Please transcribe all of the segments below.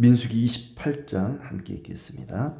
민수기 28장 함께 읽겠습니다.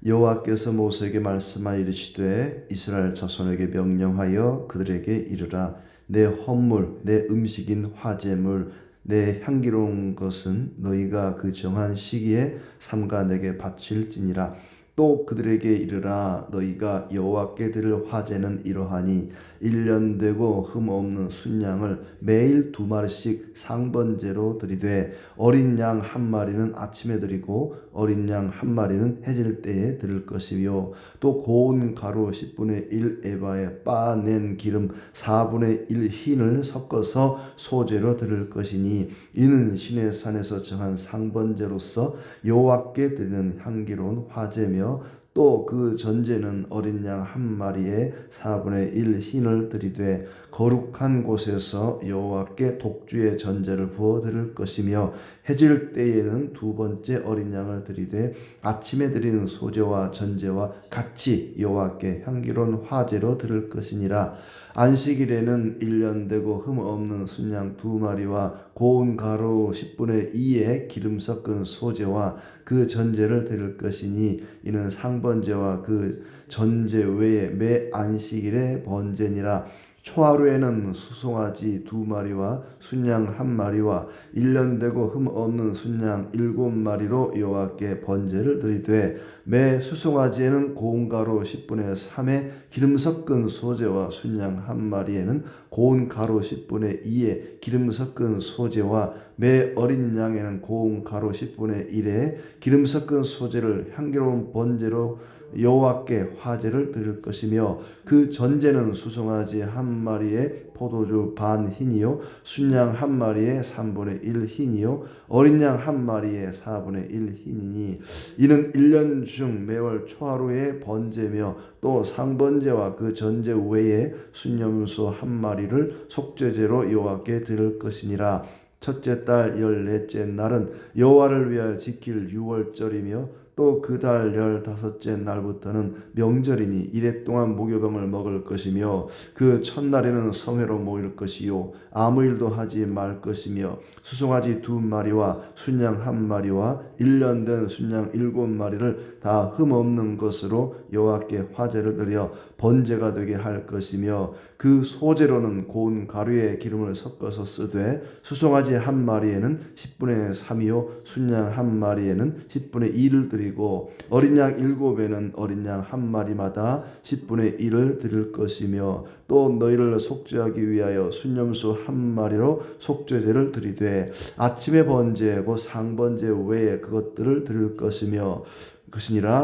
여호와께서 모세에게 말씀하여 이르시되 이스라엘 자손에게 명령하여 그들에게 이르라. 내 헌물 내 음식인 화제물 내 향기로운 것은 너희가 그 정한 시기에 삼가 내게 바칠지니라. 또 그들에게 이르라. 너희가 여호와께 드릴 화제는 이러하니 1년 되고 흠 없는 순양을 매일 2마리씩 상번제로 드리되 어린 양 한 마리는 아침에 드리고 어린 양 한 마리는 해질 때에 드릴 것이요. 또 고운 가루 10분의 1 에바에 빻아낸 기름 4분의 1 흰을 섞어서 소제로 드릴 것이니 이는 시내 산에서 정한 상번제로서 여호와께 드리는 향기로운 화제며 또 그 전제는 어린 양 한 마리에 4분의 1 흰을 드리되 거룩한 곳에서 여호와께 독주의 전제를 부어 드릴 것이며 해질 때에는 2번째 어린 양을 드리되 아침에 드리는 소제와 전제와 같이 여호와께 향기로운 화제로 드릴 것이니라. 안식일에는 1년 되고 흠 없는 순양 2마리와 고운 가루 10분의 2의 기름 섞은 소제와 그 전제를 드릴 것이니 이는 상번제와 그 전제 외에 매 안식일의 번제니라. 초하루에는 수송아지 2마리와 순양 1마리와 1년 되고 흠 없는 순양 7마리로 여호와께 번제를 드리되 매 수송아지에는 고운 가루 10분의 3의 기름 섞은 소제와 순양 1마리에는 고운 가루 10분의 2의 기름 섞은 소제와 매 어린 양에는 고운 가루 10분의 1의 기름 섞은 소제를 향기로운 번제로 여호와께 화제를 드릴 것이며 그 전제는 수송아지 1마리에 포도주 반 흰이요 순양 1마리에 3분의 1 흰이요 어린 양 1마리에 4분의 1 흰이니 이는 1년 중 매월 초하루의 번제며 또 상번제와 그 전제 외에 순염소 1마리를 속죄제로 여호와께 드릴 것이니라. 첫째 달 14째 날은 여호와를 위하여 지킬 유월절이며 또 그 달 15째 날부터는 명절이니 이래 동안 무교병을 먹을 것이며 그 첫날에는 성회로 모일 것이요 아무 일도 하지 말 것이며 수송아지 2마리와 순양 1마리와 1년 된 순양 7마리를 다 흠없는 것으로 여호와께 화제를 드려 번제가 되게 할 것이며 그 소제로는 고운 가루에 기름을 섞어서 쓰되 수송아지 1마리에는 10분의 3이요 순양 1마리에는 10분의 2를 드리고 어린 양 7에는 어린 양 1마리마다 10분의 1을 드릴 것이며 또 너희를 속죄하기 위하여 순염소 1마리로 속죄제를 드리되 아침의 번제고 상번제 외에 그것들을 드릴 것이니라.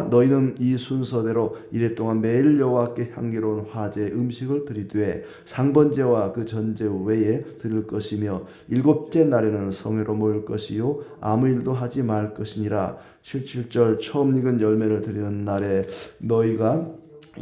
너희는 이 순서대로 이래 동안 매일 여호와께 향기로운 화제 음식을 드리되 상번제와 그 전제 외에 드릴 것이며 7째 날에는 성회로 모일 것이요 아무 일도 하지 말 것이니라. 77절 처음 익은 열매를 드리는 날에 너희가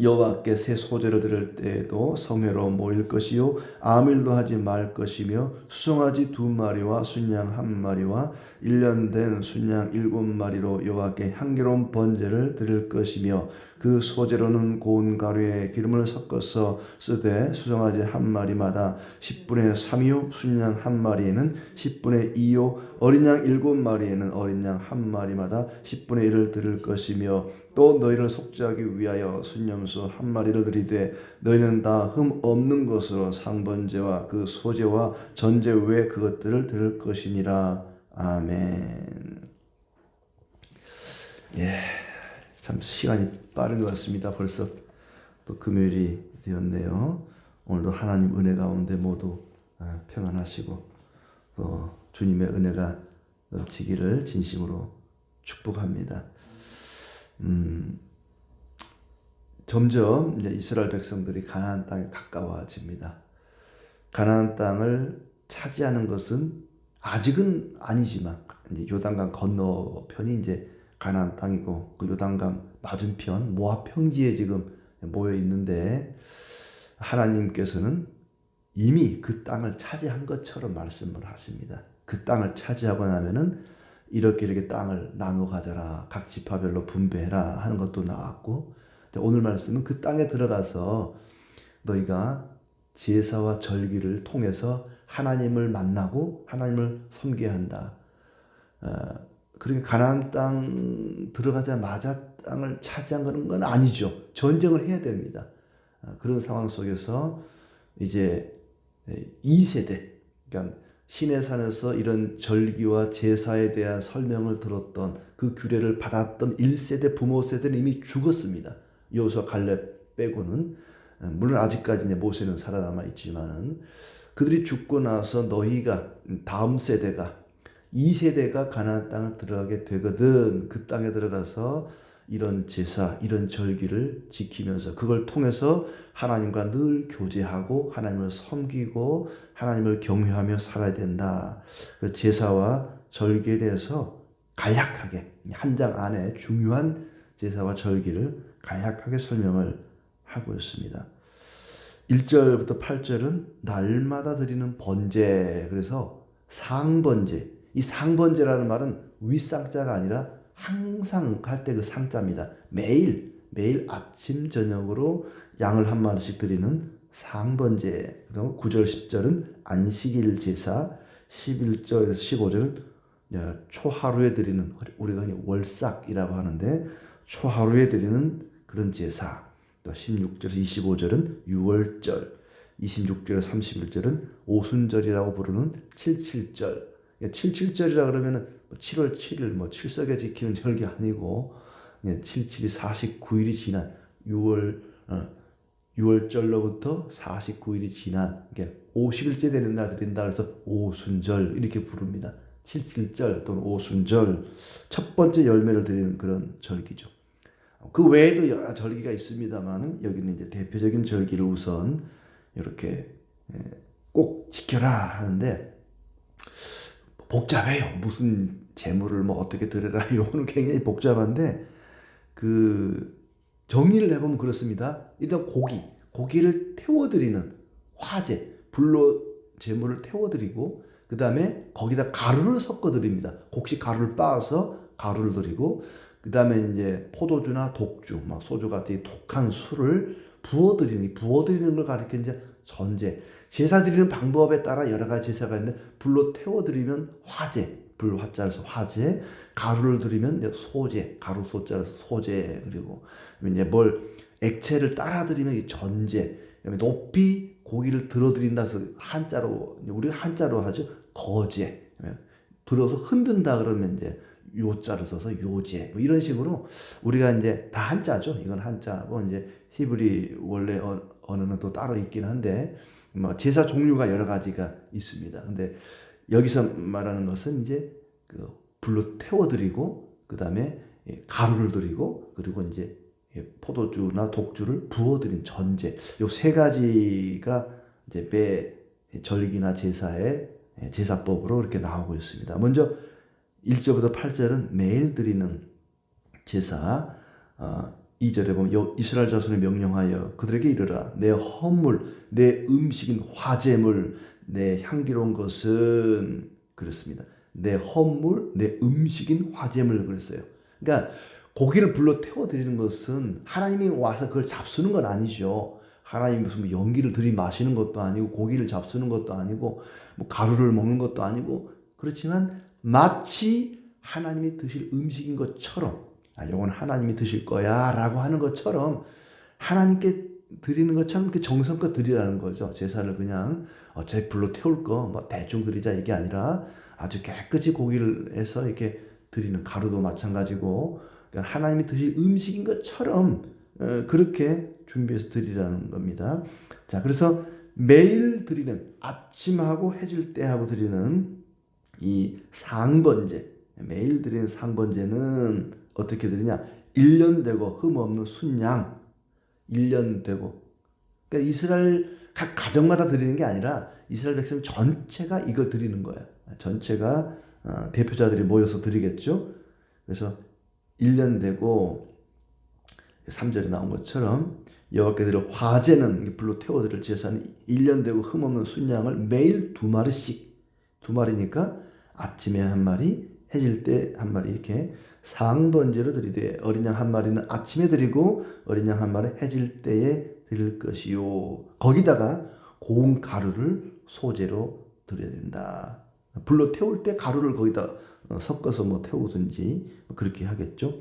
여호와께 새 소제를 드릴 때에도 성회로 모일 것이요 아무 일도 하지 말 것이며 수송아지 2마리와 순양 1마리와 1년 된 순양 7마리로 여호와께 향기로운 번제를 드릴 것이며 그 소제로는 고운 가루에 기름을 섞어서 쓰되 수송아지 1마리마다 10분의 3이요 순양 1마리에는 10분의 2요 어린 양 7마리에는 어린 양 1마리마다 10분의 1을 드릴 것이며 또 너희를 속죄하기 위하여 순염소 1마리를 드리되 너희는 다 흠 없는 것으로 상번제와 그 소제와 전제 외에 그것들을 드릴 것이니라. 아멘. 예, 참 시간이 빠른 것 같습니다. 벌써 또 금요일이 되었네요. 오늘도 하나님 은혜 가운데 모두 평안하시고 또 주님의 은혜가 넘치기를 진심으로 축복합니다. 점점 이제 이스라엘 백성들이 가나안 땅에 가까워집니다. 가나안 땅을 차지하는 것은 아직은 아니지만 이제 요단강 건너편이 이제 가나안 땅이고 그 요단강 맞은편 모압 평지에 지금 모여 있는데 하나님께서는 이미 그 땅을 차지한 것처럼 말씀을 하십니다. 그 땅을 차지하고 나면은 이렇게 땅을 나누어 가져라. 각 지파별로 분배해라 하는 것도 나왔고 오늘 말씀은 그 땅에 들어가서 너희가 제사와 절기를 통해서 하나님을 만나고 하나님을 섬겨야 한다. 그러니까 가나안 땅 들어가자마자 땅을 차지한 건 아니죠. 전쟁을 해야 됩니다. 그런 상황 속에서 이제 2세대, 그러니까 시내산에서 이런 절기와 제사에 대한 설명을 들었던 그 규례를 받았던 1세대 부모 세대는 이미 죽었습니다. 여호수아 갈렙 빼고는. 물론 아직까지 이제 모세는 살아남아 있지만은 그들이 죽고 나서 너희가 다음 세대가 2세대가 가나안 땅을 들어가게 되거든. 그 땅에 들어가서 이런 제사, 이런 절기를 지키면서 그걸 통해서 하나님과 늘 교제하고 하나님을 섬기고 하나님을 경외하며 살아야 된다. 그 제사와 절기에 대해서 간략하게 한 장 안에 중요한 제사와 절기를 간략하게 설명을 하고 있습니다. 1절부터 8절은 날마다 드리는 번제, 그래서 상번제. 이 상번제라는 말은 윗상자가 아니라 항상 할 때 그 상자입니다. 매일 아침 저녁으로 양을 한 마리씩 드리는 상번제. 그리고 9절 10절은 안식일 제사, 11절에서 15절은 초하루에 드리는, 우리가 월삭이라고 하는데 초하루에 드리는 그런 제사. 또 16절에서 25절은 유월절, 26절에서 31절은 오순절이라고 부르는 77절. 77절이라 그러면은 7월 7일 칠석에 지키는 절기 아니고 77이 49일이 지난 6월절로부터 49일이 지난 50일째 되는 날 드린다 그래서 오순절 이렇게 부릅니다. 77절 또는 오순절, 첫 번째 열매를 드리는 그런 절기죠. 그 외에도 여러 절기가 있습니다만 여기는 이제 대표적인 절기를 우선 이렇게 꼭 지켜라 하는데 복잡해요. 무슨 제물을 어떻게 드려라 이거는 굉장히 복잡한데 그 정리를 해보면 그렇습니다. 일단 고기를 태워드리는 화제, 불로 제물을 태워드리고 그 다음에 거기다 가루를 섞어드립니다. 곡식 가루를 빻아서 가루를 드리고 그 다음에 이제 포도주나 독주, 소주 같은 독한 술을 부어드리는 걸 가리켜 이제 전제. 제사 드리는 방법에 따라 여러 가지 제사가 있는데 불로 태워드리면 화제, 불 화자라서 화제, 가루를 드리면 소제, 가루 소자라서 소제, 그리고 이제 액체를 따라 드리면 전제, 그다음에 높이 고기를 들어드린다 해서 한자로, 우리가 한자로 하죠, 거제, 들어서 흔든다 그러면 이제 요자를 써서 요제, 이런 식으로 우리가 이제 다 한자죠. 이건 한자고 이제 히브리 원래 언어는 또 따로 있긴 한데 제사 종류가 여러 가지가 있습니다. 근데 여기서 말하는 것은 이제 그 불로 태워드리고 그 다음에 가루를 드리고 그리고 이제 포도주나 독주를 부어드린 전제. 요 세 가지가 이제 매 절기나 제사의 제사법으로 이렇게 나오고 있습니다. 먼저 1절부터 8절은 매일 드리는 제사. 2절에 보면 이스라엘 자손에 명령하여 그들에게 이르라. 내 헌물, 내 음식인 화제물, 내 향기로운 것은 그랬습니다. 내 헌물, 내 음식인 화제물 그랬어요. 그러니까 고기를 불러 태워드리는 것은 하나님이 와서 그걸 잡수는 건 아니죠. 하나님이 무슨 연기를 들이마시는 것도 아니고 고기를 잡수는 것도 아니고 가루를 먹는 것도 아니고 그렇지만 마치 하나님이 드실 음식인 것처럼 이건 하나님이 드실 거야 라고 하는 것처럼 하나님께 드리는 것처럼 이렇게 정성껏 드리라는 거죠. 제사를 그냥 제 불로 태울 거 대충 드리자 이게 아니라 아주 깨끗이 고기를 해서 이렇게 드리는, 가루도 마찬가지고 그러니까 하나님이 드실 음식인 것처럼 그렇게 준비해서 드리라는 겁니다. 자, 그래서 매일 드리는, 아침하고 해질 때하고 드리는 이 상번제, 매일 드리는 상번제는 어떻게 드리냐? 1년 되고 흠없는 순양, 1년 되고. 그러니까 이스라엘 각 가정마다 드리는 게 아니라 이스라엘 백성 전체가 이걸 드리는 거예요. 전체가 대표자들이 모여서 드리겠죠. 그래서 1년 되고 3절에 나온 것처럼 여호와께 드릴 화제는 불로 태워드릴 제사는 1년 되고 흠없는 순양을 매일 2마리씩, 2마리니까 아침에 한 마리, 해질 때 한 마리 이렇게 상번제로 드리되 어린 양 한 마리는 아침에 드리고 어린 양 한 마리 해질 때에 드릴 것이요. 거기다가 고운 가루를 소재로 드려야 된다. 불로 태울 때 가루를 거기다 섞어서 뭐 태우든지 그렇게 하겠죠.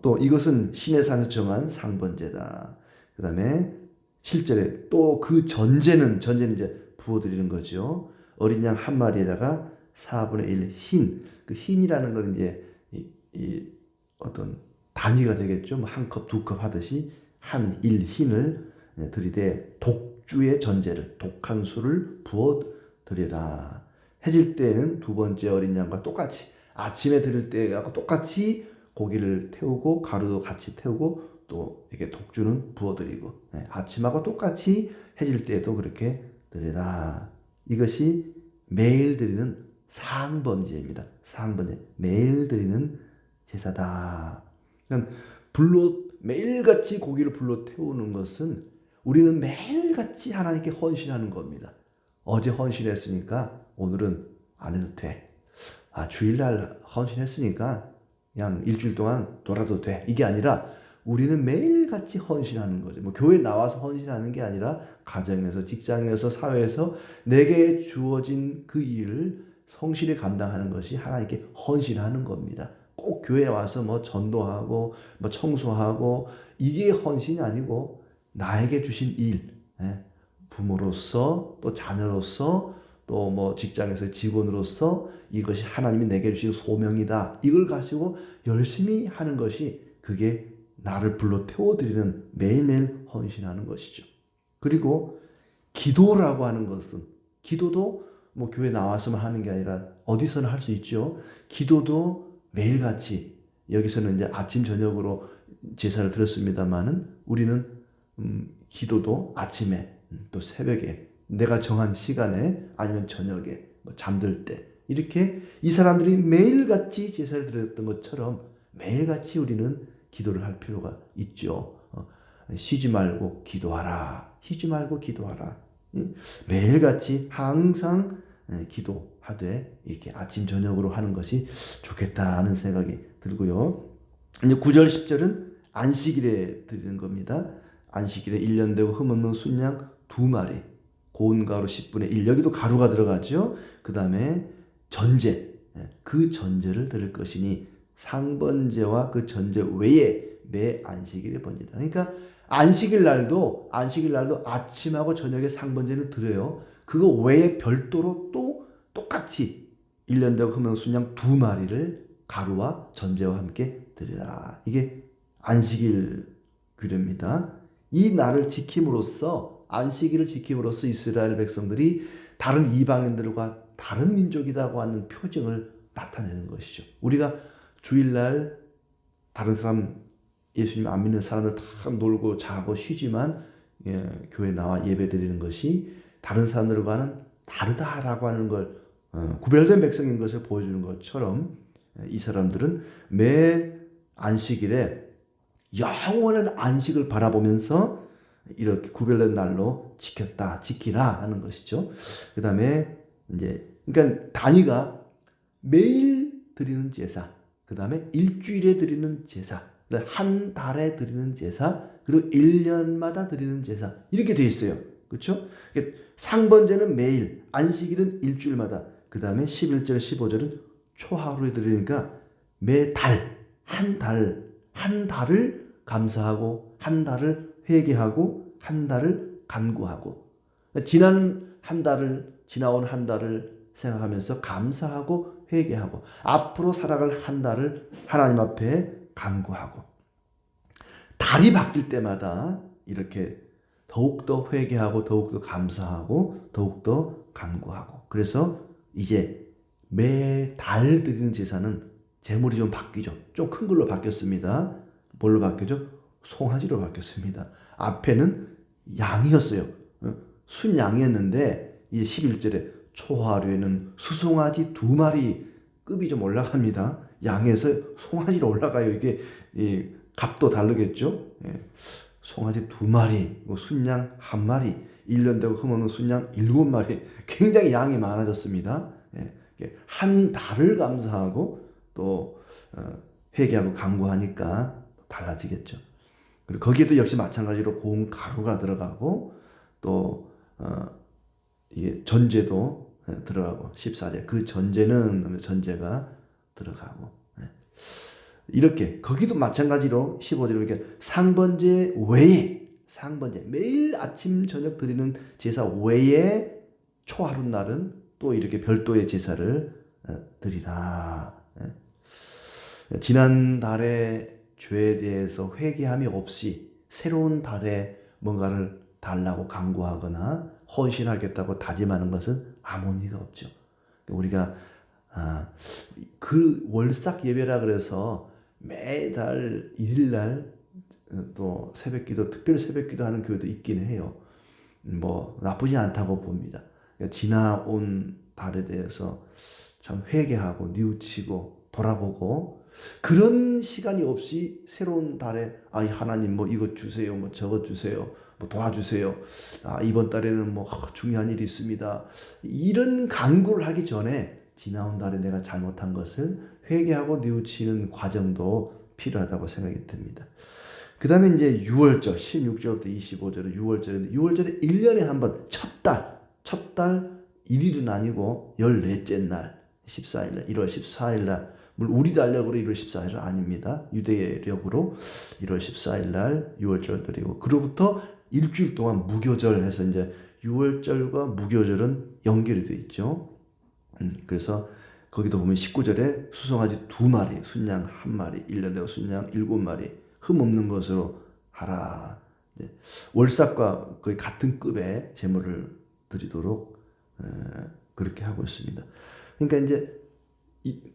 또 이것은 신의 산에서 정한 상번제다. 그 다음에 7절에 또 그 전제는 이제 부어드리는 거죠. 어린 양 한 마리에다가 4분의 1 흰, 그 흰이라는 건 이제 이 어떤 단위가 되겠죠. 뭐 한 컵, 두 컵 하듯이 한 1 흰을 드리되 독주의 전제를, 독한 술을 부어드리라. 해질 때에는 두 번째 어린 양과 똑같이, 아침에 드릴 때하고 똑같이 고기를 태우고 가루도 같이 태우고 또 이렇게 독주는 부어드리고, 아침하고 똑같이 해질 때에도 그렇게 드리라. 이것이 매일 드리는 상번제입니다. 상번제, 매일 드리는 제사다. 그러니까 불로 매일같이 고기를 불로 태우는 것은 우리는 매일같이 하나님께 헌신하는 겁니다. 어제 헌신했으니까 오늘은 안 해도 돼. 주일날 헌신했으니까 그냥 일주일 동안 놀아도 돼. 이게 아니라 우리는 매일같이 헌신하는 거죠. 뭐 교회 나와서 헌신하는 게 아니라 가정에서, 직장에서, 사회에서 내게 주어진 그 일을 성실히 감당하는 것이 하나님께 헌신하는 겁니다. 꼭 교회에 와서 뭐 전도하고 뭐 청소하고 이게 헌신이 아니고 나에게 주신 일, 부모로서 또 자녀로서 또 뭐 직장에서 직원으로서 이것이 하나님이 내게 주신 소명이다. 이걸 가지고 열심히 하는 것이 그게 나를 불러 태워드리는 매일매일 헌신하는 것이죠. 그리고 기도라고 하는 것은, 기도도 뭐 교회 나와서만 하는 게 아니라 어디서나 할 수 있죠. 기도도 매일같이, 여기서는 이제 아침 저녁으로 제사를 드렸습니다만은 우리는 기도도 아침에 또 새벽에 내가 정한 시간에 아니면 저녁에 뭐 잠들 때 이렇게 이 사람들이 매일같이 제사를 드렸던 것처럼 매일같이 우리는 기도를 할 필요가 있죠. 쉬지 말고 기도하라. 쉬지 말고 기도하라. 매일같이 항상 기도하되 이렇게 아침 저녁으로 하는 것이 좋겠다는 생각이 들고요. 이제 9절 10절은 안식일에 드리는 겁니다. 안식일에 1년 되고 흠없는 순양 2마리, 고운 가루 10분의 1, 여기도 가루가 들어가죠. 그 다음에 전제, 그 전제를 드릴 것이니 상번제와 그 전제 외에 매 안식일에 번제다. 그러니까 안식일 날도 아침하고 저녁에 상번제는 드려요. 그거 외에 별도로 또 똑같이 1년 되고 흠없는 순양 2마리를 가루와 전제와 함께 드리라. 이게 안식일 규례입니다. 이 날을 지킴으로써, 안식일을 지킴으로써 이스라엘 백성들이 다른 이방인들과 다른 민족이라고 하는 표징을 나타내는 것이죠. 우리가 주일날 다른 사람, 예수님 안 믿는 사람들 다 놀고 자고 쉬지만 교회 나와 예배 드리는 것이 다른 사람들과는 다르다라고 하는 걸 구별된 백성인 것을 보여주는 것처럼 이 사람들은 매 안식일에 영원한 안식을 바라보면서 이렇게 구별된 날로 지키라 하는 것이죠. 그 다음에 이제 그러니까 단위가 매일 드리는 제사, 그 다음에 일주일에 드리는 제사, 한 달에 드리는 제사, 그리고 1년마다 드리는 제사, 이렇게 되어 있어요. 그렇죠? 상번제는 매일, 안식일은 일주일마다, 그 다음에 11절, 15절은 초하루에 드리니까 매달, 한 달을 감사하고, 한 달을 회개하고, 한 달을 간구하고, 지나온 한 달을 생각하면서 감사하고 회개하고 앞으로 살아갈 한 달을 하나님 앞에 간구하고, 달이 바뀔 때마다 이렇게 더욱더 회개하고 더욱더 감사하고 더욱더 간구하고, 그래서 이제 매달 드리는 제사는 제물이 좀 바뀌죠. 좀 큰 걸로 바뀌었습니다. 뭘로 바뀌죠? 송아지로 바뀌었습니다. 앞에는 양이었어요. 순양이었는데 이제 11절에 초하루에는 수송아지 2마리, 급이 좀 올라갑니다. 양에서 송아지로 올라가요. 이게 값도 다르겠죠. 송아지 2마리, 순양 1마리, 1년 되고 흠없는 순양 7마리, 굉장히 양이 많아졌습니다. 한 달을 감사하고 또 회개하고 간구하니까 달라지겠죠. 그리고 거기에도 역시 마찬가지로 고운 가루가 들어가고 또 이게 전제도 들어가고 14제 그 전제는 전제가 들어가고 이렇게 거기도 마찬가지로 15절로 이렇게 상번제 외에 상번제 매일 아침 저녁 드리는 제사 외에 초하루 날은 또 이렇게 별도의 제사를 드리라. 지난달의 죄에 대해서 회개함이 없이 새로운 달에 뭔가를 달라고 강구하거나 헌신하겠다고 다짐하는 것은 아무 의미가 없죠. 우리가 그 월삭 예배라 그래서 매달 1일날 또 새벽기도 특별히 새벽기도 하는 교회도 있긴 해요. 뭐 나쁘지 않다고 봅니다. 지나온 달에 대해서 참 회개하고 뉘우치고 돌아보고 그런 시간이 없이 새로운 달에 하나님 뭐 이것 주세요, 뭐 저것 주세요, 뭐 도와주세요. 이번 달에는 뭐 중요한 일이 있습니다. 이런 간구를 하기 전에 지나온 달에 내가 잘못한 것을 회개하고 뉘우치는 과정도 필요하다고 생각이 듭니다. 그 다음에 이제 6월절 16절부터 25절은 6월절인데 6월절에 1년에 한 번 첫 달 1일은 아니고 14째 날 14일날 1월 14일날 물론 우리도 하려고 1월 14일은 아닙니다. 유대력으로 1월 14일날 6월절 드리고 그로부터 일주일 동안 무교절 해서 이제 6월절과 무교절은 연결이 되어 있죠. 그래서 거기도 보면 19절에 수송아지 2마리, 순양 1마리, 1년 되고 순양 7마리 흠 없는 것으로 하라. 월삭과 거의 같은 급의 제물을 드리도록 그렇게 하고 있습니다. 그러니까 이제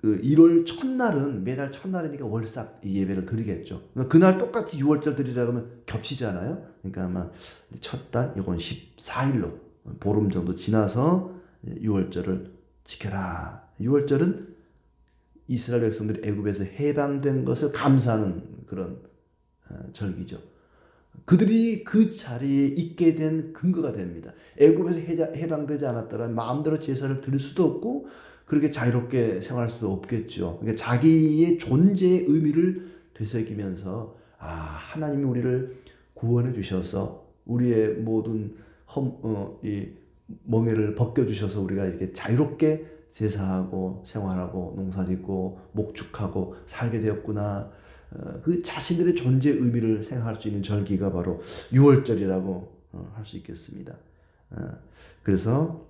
1월 첫날은 매달 첫날이니까 월삭 예배를 드리겠죠. 그날 똑같이 6월절 드리라고 하면 겹치잖아요. 그러니까 아마 첫달 이건 14일로 보름 정도 지나서 6월절을 지켜라. 6월절은 이스라엘 백성들이 애굽에서 해방된 것을 감사하는 그런 절기죠. 그들이 그 자리에 있게 된 근거가 됩니다. 애굽에서 해방되지 않았더라면 마음대로 제사를 드릴 수도 없고 그렇게 자유롭게 생활할 수도 없겠죠. 그러니까 자기의 존재의 의미를 되새기면서 하나님이 우리를 구원해 주셔서 우리의 모든 이 멍에를 벗겨 주셔서 우리가 이렇게 자유롭게 제사하고 생활하고 농사짓고 목축하고 살게 되었구나. 그 자신들의 존재의 의미를 생각할 수 있는 절기가 바로 6월절이라고 할 수 있겠습니다. 그래서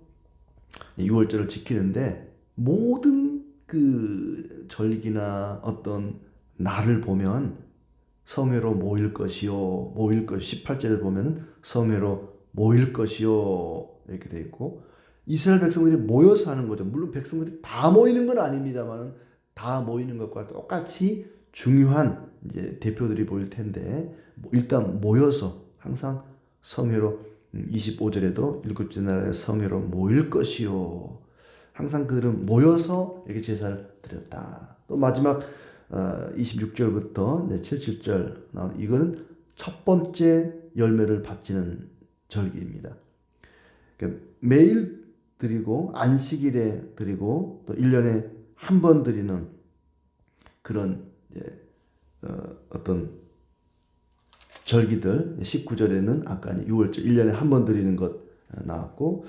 6월절을 지키는데 모든 그 절기나 어떤 날을 보면 성회로 모일 것이요 18절에 보면 성회로 모일 것이요 이렇게 되어 있고 이스라엘 백성들이 모여서 하는 거죠. 물론 백성들이 다 모이는 건 아닙니다만 다 모이는 것과 똑같이 중요한 이제 대표들이 모일 텐데 일단 모여서 항상 성회로 25절에도 일곱째 날에 성회로 모일 것이요. 항상 그들은 모여서 이렇게 제사를 드렸다. 또 마지막 26절부터 77절 나온 이거는 첫 번째 열매를 바치는 절기입니다. 그러니까 매일 드리고 안식일에 드리고 또 1년에 한 번 드리는 그런 어떤 절기들 19절에는 아까 6월절 1년에 한 번 드리는 것 나왔고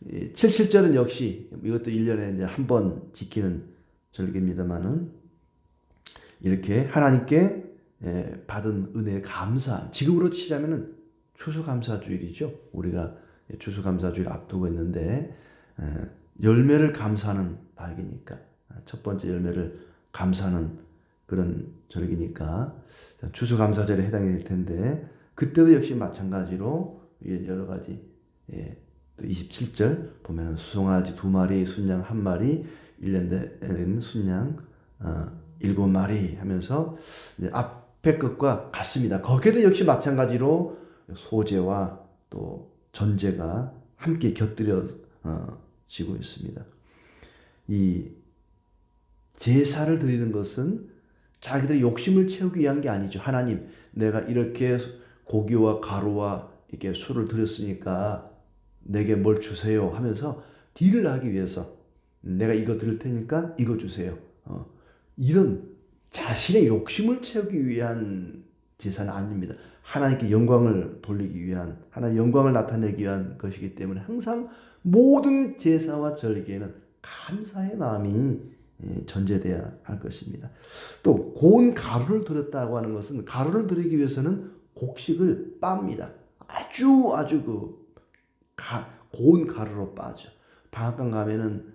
77절은 역시 이것도 1년에 이제 한 번 지키는 절기입니다만은 이렇게 하나님께 받은 은혜에 감사 지금으로 치자면은 추수감사주일이죠. 우리가 추수감사주일 앞두고 있는데 열매를 감사하는 달기니까 첫 번째 열매를 감사하는 그런 절기니까 추수감사절에 해당이 될 텐데 그때도 역시 마찬가지로 여러 가지 또 27절 보면 수송아지 2마리, 순양 1마리, 1년 된 순양 7마리 하면서 앞에 것과 같습니다. 거기에도 역시 마찬가지로 소제와 또 전제가 함께 곁들여지고 있습니다. 이 제사를 드리는 것은 자기들의 욕심을 채우기 위한 게 아니죠. 하나님, 내가 이렇게 고기와 가루와 이렇게 술을 드렸으니까 내게 뭘 주세요 하면서 딜을 하기 위해서 내가 이거 드릴 테니까 이거 주세요. 이런 자신의 욕심을 채우기 위한 제사는 아닙니다. 하나님께 영광을 돌리기 위한 하나님의 영광을 나타내기 위한 것이기 때문에 항상 모든 제사와 절기에는 감사의 마음이 전제돼야 할 것입니다. 또 고운 가루를 들었다고 하는 것은 가루를 들이기 위해서는 곡식을 빱니다. 아주 고운 가루로 빠죠. 방앗간 가면은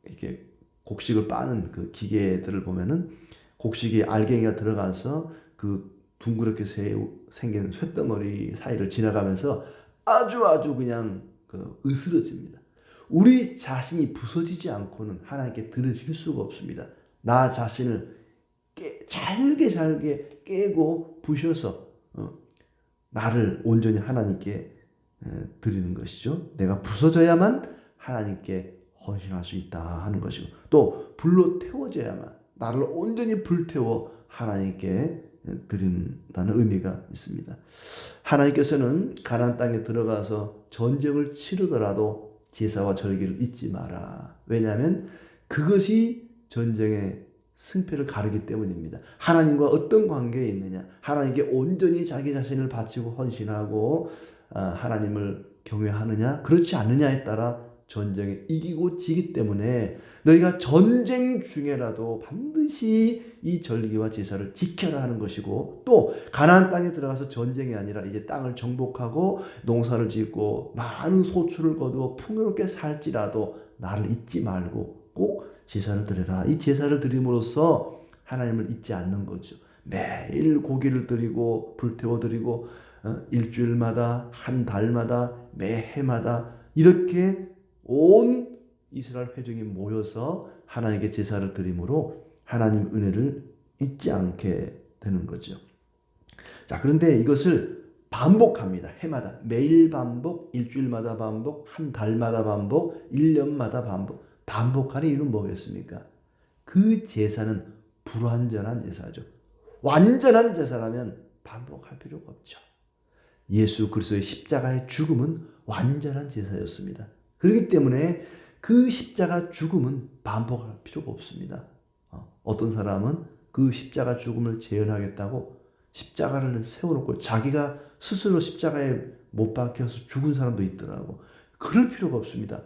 이렇게 곡식을 빠는 그 기계들을 보면은 곡식이 알갱이가 들어가서 그 둥그렇게 생기는 쇳덩어리 사이를 지나가면서 아주 그냥 으스러집니다. 우리 자신이 부서지지 않고는 하나님께 드려질 수가 없습니다. 나 자신을 잘게 깨고 부셔서 나를 온전히 하나님께 드리는 것이죠. 내가 부서져야만 하나님께 헌신할 수 있다 하는 것이고, 또 불로 태워져야만 나를 온전히 불태워 하나님께 드린다는 의미가 있습니다. 하나님께서는 가나안 땅에 들어가서 전쟁을 치르더라도 제사와 절기를 잊지 마라. 왜냐하면 그것이 전쟁의 승패를 가르기 때문입니다. 하나님과 어떤 관계에 있느냐, 하나님께 온전히 자기 자신을 바치고 헌신하고 하나님을 경외하느냐, 그렇지 않느냐에 따라 전쟁에 이기고 지기 때문에 너희가 전쟁 중에라도 반드시 이 절기와 제사를 지켜라 하는 것이고, 또 가나안 땅에 들어가서 전쟁이 아니라 이제 땅을 정복하고 농사를 짓고 많은 소출을 거두어 풍요롭게 살지라도 나를 잊지 말고 꼭 제사를 드려라. 이 제사를 드림으로써 하나님을 잊지 않는 거죠. 매일 고기를 드리고 불태워 드리고 일주일마다 한 달마다 매해마다 이렇게 온 이스라엘 회중이 모여서 하나님께 제사를 드림으로 하나님 은혜를 잊지 않게 되는 거죠. 자, 그런데 이것을 반복합니다. 해마다 매일 반복, 일주일마다 반복, 한 달마다 반복, 1년마다 반복하는 이유는 뭐겠습니까? 그 제사는 불완전한 제사죠. 완전한 제사라면 반복할 필요가 없죠. 예수 그리스도의 십자가의 죽음은 완전한 제사였습니다. 그렇기 때문에 그 십자가 죽음은 반복할 필요가 없습니다. 어떤 사람은 그 십자가 죽음을 재현하겠다고 십자가를 세워놓고 자기가 스스로 십자가에 못 박혀서 죽은 사람도 있더라고. 그럴 필요가 없습니다.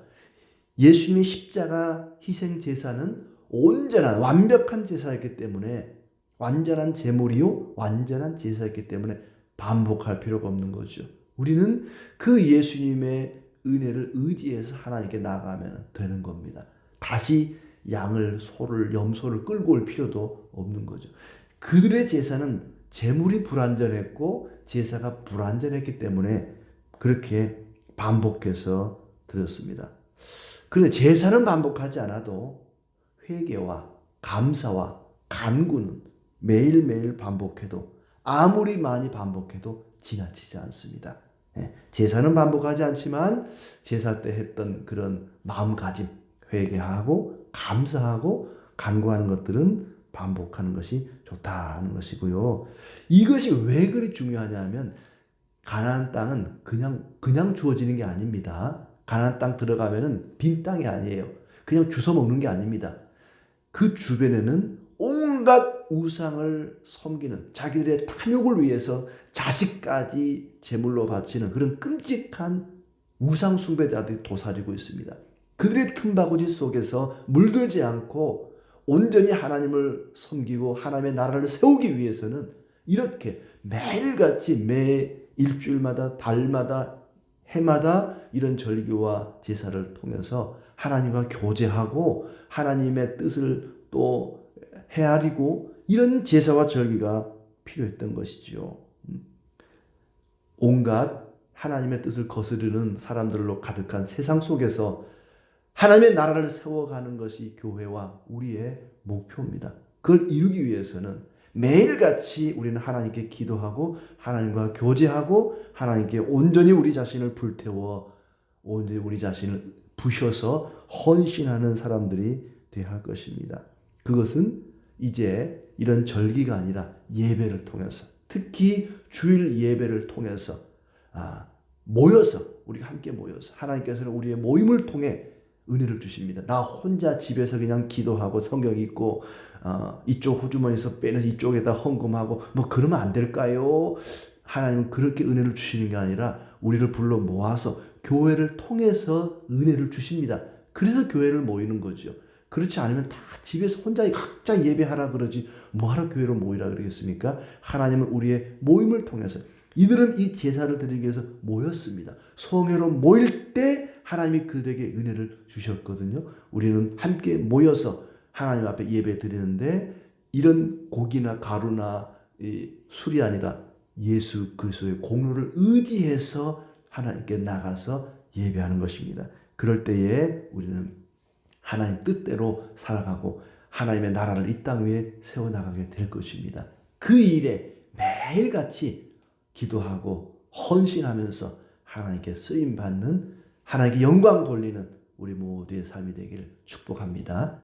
예수님의 십자가 희생 제사는 온전한 완벽한 제사였기 때문에, 완전한 제물이요 완전한 제사였기 때문에 반복할 필요가 없는 거죠. 우리는 그 예수님의 은혜를 의지해서 하나님께 나아가면 되는 겁니다. 다시 양을, 소를, 염소를 끌고 올 필요도 없는 거죠. 그들의 제사는 제물이 불완전했고 제사가 불완전했기 때문에 그렇게 반복해서 드렸습니다. 그런데 제사는 반복하지 않아도 회개와 감사와 간구는 매일매일 반복해도, 아무리 많이 반복해도 지나치지 않습니다. 제사는 반복하지 않지만 제사 때 했던 그런 마음가짐, 회개하고 감사하고 간구하는 것들은 반복하는 것이 좋다는 것이고요. 이것이 왜 그리 중요하냐면 가나안 땅은 그냥 주어지는 게 아닙니다. 가나안 땅 들어가면은 빈 땅이 아니에요. 그냥 주워 먹는 게 아닙니다. 그 주변에는 온갖 우상을 섬기는, 자기들의 탐욕을 위해서 자식까지 제물로 바치는 그런 끔찍한 우상 숭배자들이 도사리고 있습니다. 그들의 틈바구니 속에서 물들지 않고 온전히 하나님을 섬기고 하나님의 나라를 세우기 위해서는 이렇게 매일같이 매 일주일마다, 달마다, 해마다 이런 절기와 제사를 통해서 하나님과 교제하고 하나님의 뜻을 또 헤아리고 이런 제사와 절기가 필요했던 것이지요. 온갖 하나님의 뜻을 거스르는 사람들로 가득한 세상 속에서 하나님의 나라를 세워가는 것이 교회와 우리의 목표입니다. 그걸 이루기 위해서는 매일같이 우리는 하나님께 기도하고 하나님과 교제하고 하나님께 온전히 우리 자신을 불태워 온전히 우리 자신을 부셔서 헌신하는 사람들이 되어야 할 것입니다. 그것은 이제 이런 절기가 아니라 예배를 통해서, 특히 주일 예배를 통해서 모여서, 우리가 함께 모여서 하나님께서는 우리의 모임을 통해 은혜를 주십니다. 나 혼자 집에서 그냥 기도하고 성경 읽고 이쪽 호주머니에서 빼내서 이쪽에다 헌금하고 뭐 그러면 안 될까요? 하나님은 그렇게 은혜를 주시는 게 아니라 우리를 불러 모아서 교회를 통해서 은혜를 주십니다. 그래서 교회를 모이는 거죠. 그렇지 않으면 다 집에서 혼자 각자 예배하라 그러지 뭐하러 교회로 모이라 그러겠습니까? 하나님은 우리의 모임을 통해서 이들은 이 제사를 드리기 위해서 모였습니다. 성회로 모일 때 하나님이 그들에게 은혜를 주셨거든요. 우리는 함께 모여서 하나님 앞에 예배 드리는데 이런 고기나 가루나 술이 아니라 예수 그리스도의 공로를 의지해서 하나님께 나가서 예배하는 것입니다. 그럴 때에 우리는 하나님 뜻대로 살아가고 하나님의 나라를 이 땅 위에 세워나가게 될 것입니다. 그 일에 매일같이 기도하고 헌신하면서 하나님께 쓰임받는, 하나님께 영광 돌리는 우리 모두의 삶이 되기를 축복합니다.